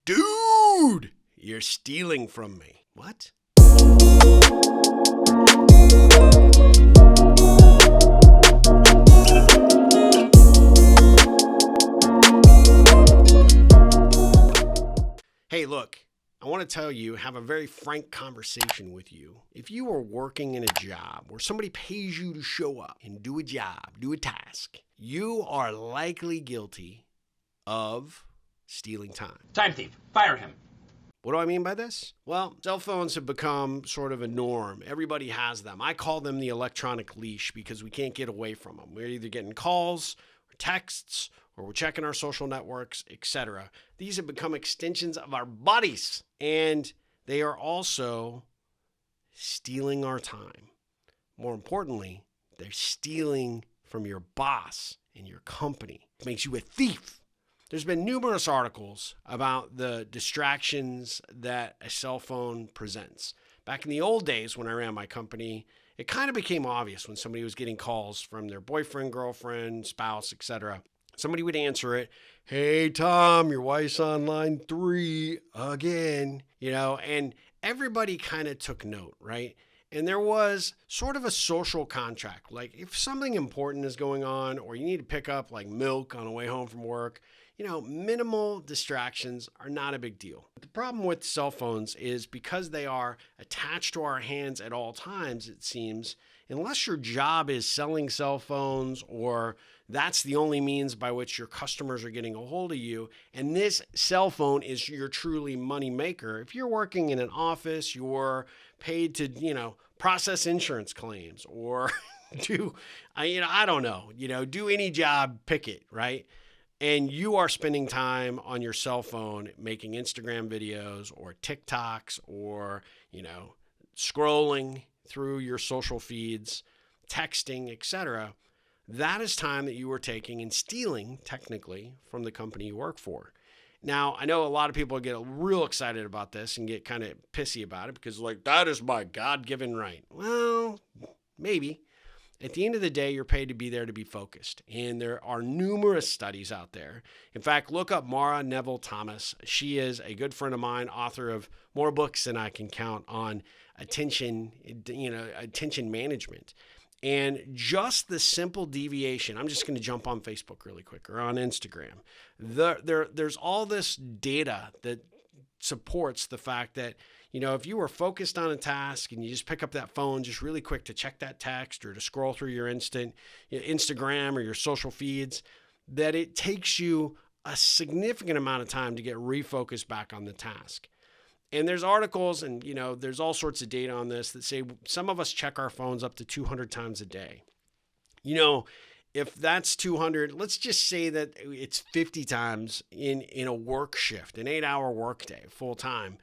Dude, you're stealing from me. What? Hey, look, I want to tell you, have a very frank conversation with you. If you are working in a job where somebody pays you to show up and do a job, do a task, you are likely guilty of stealing time. Time thief. Fire him. What do I mean by this? Well, cell phones have become sort of a norm. Everybody has them. I call them the electronic leash because we can't get away from them. We're either getting calls or texts or we're checking our social networks, etc. These have become extensions of our bodies, and they are also stealing our time. More importantly, they're stealing from your boss and your company. It makes you a thief. There's been numerous articles about the distractions that a cell phone presents. Back in the old days when I ran my company, it kind of became obvious when somebody was getting calls from their boyfriend, girlfriend, spouse, etc. Somebody would answer it, "Hey, Tom, your wife's on line 3 again," and everybody kind of took note, right? And there was sort of a social contract. Like if something important is going on or you need to pick up like milk on the way home from work, minimal distractions are not a big deal. The problem with cell phones is because they are attached to our hands at all times, it seems, unless your job is selling cell phones or that's the only means by which your customers are getting a hold of you, and this cell phone is your truly money maker. If you're working in an office, you're paid to, process insurance claims or do any job, pick it, right? And you are spending time on your cell phone making Instagram videos or TikToks or, scrolling through your social feeds, texting, etc. That is time that you are taking and stealing, technically, from the company you work for. Now, I know a lot of people get real excited about this and get kind of pissy about it because, that is my God-given right. Well, maybe. At the end of the day, you're paid to be there to be focused. And there are numerous studies out there. In fact, look up Mara Neville Thomas. She is a good friend of mine, author of more books than I can count on attention management. And just the simple deviation, I'm just going to jump on Facebook really quick or on Instagram. There's all this data that supports the fact that, if you were focused on a task and you just pick up that phone just really quick to check that text or to scroll through your Instagram or your social feeds, that it takes you a significant amount of time to get refocused back on the task. And there's articles and, there's all sorts of data on this that say some of us check our phones up to 200 times a day. If that's 200, let's just say that it's 50 times in a work shift, an 8-hour workday, full time.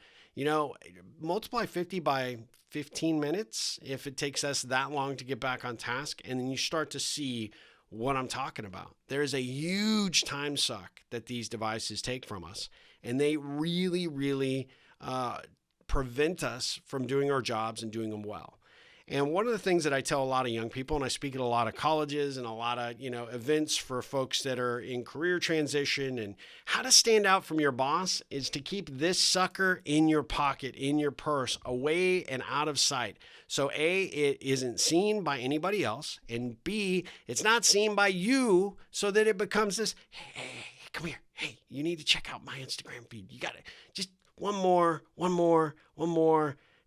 Multiply 50 by 15 minutes if it takes us that long to get back on task. And then you start to see what I'm talking about. There's a huge time suck that these devices take from us. And they really, really prevent us from doing our jobs and doing them well. And one of the things that I tell a lot of young people, and I speak at a lot of colleges and a lot of, events for folks that are in career transition and how to stand out from your boss is to keep this sucker in your pocket, in your purse, away and out of sight. So A, it isn't seen by anybody else. And B, it's not seen by you so that it becomes this, hey, come here. Hey, you need to check out my Instagram feed. You got to just one more.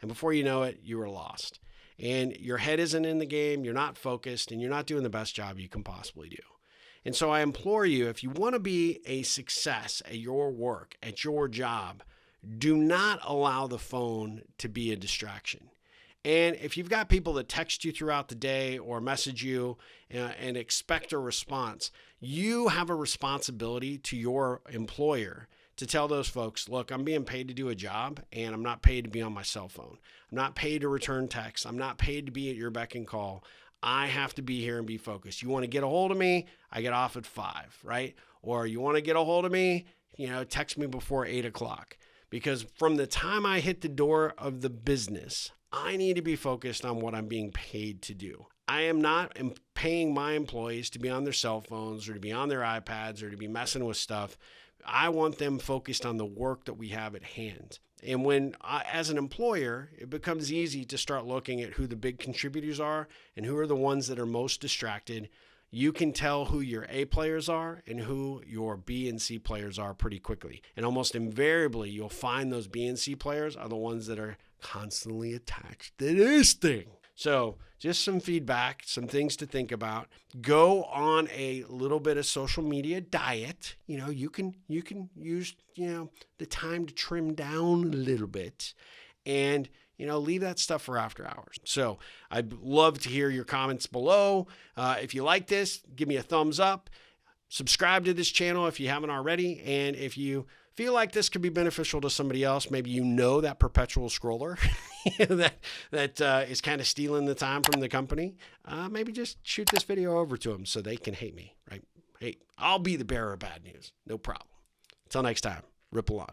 And before you know it, you are lost. And your head isn't in the game, you're not focused, and you're not doing the best job you can possibly do. And so I implore you, if you want to be a success at your work, at your job, do not allow the phone to be a distraction. And if you've got people that text you throughout the day or message you and expect a response, you have a responsibility to your employer to tell those folks, look, I'm being paid to do a job and I'm not paid to be on my cell phone. I'm not paid to return texts. I'm not paid to be at your beck and call. I have to be here and be focused. You want to get a hold of me? I get off at 5, right? Or you want to get a hold of me? Text me before 8 o'clock. Because from the time I hit the door of the business, I need to be focused on what I'm being paid to do. I am not paying my employees to be on their cell phones or to be on their iPads or to be messing with stuff I want them focused on the work that we have at hand. And when, as an employer, it becomes easy to start looking at who the big contributors are and who are the ones that are most distracted. You can tell who your A players are and who your B and C players are pretty quickly. And almost invariably, you'll find those B and C players are the ones that are constantly attached to this thing. So just some feedback, some things to think about. Go on a little bit of social media diet. You can use, the time to trim down a little bit and, leave that stuff for after hours. So I'd love to hear your comments below. If you like this, give me a thumbs up. Subscribe to this channel if you haven't already. And if you feel like this could be beneficial to somebody else, maybe that perpetual scroller that is kind of stealing the time from the company, maybe just shoot this video over to them so they can hate me, right? Hey, I'll be the bearer of bad news. No problem. Until next time, ripple on.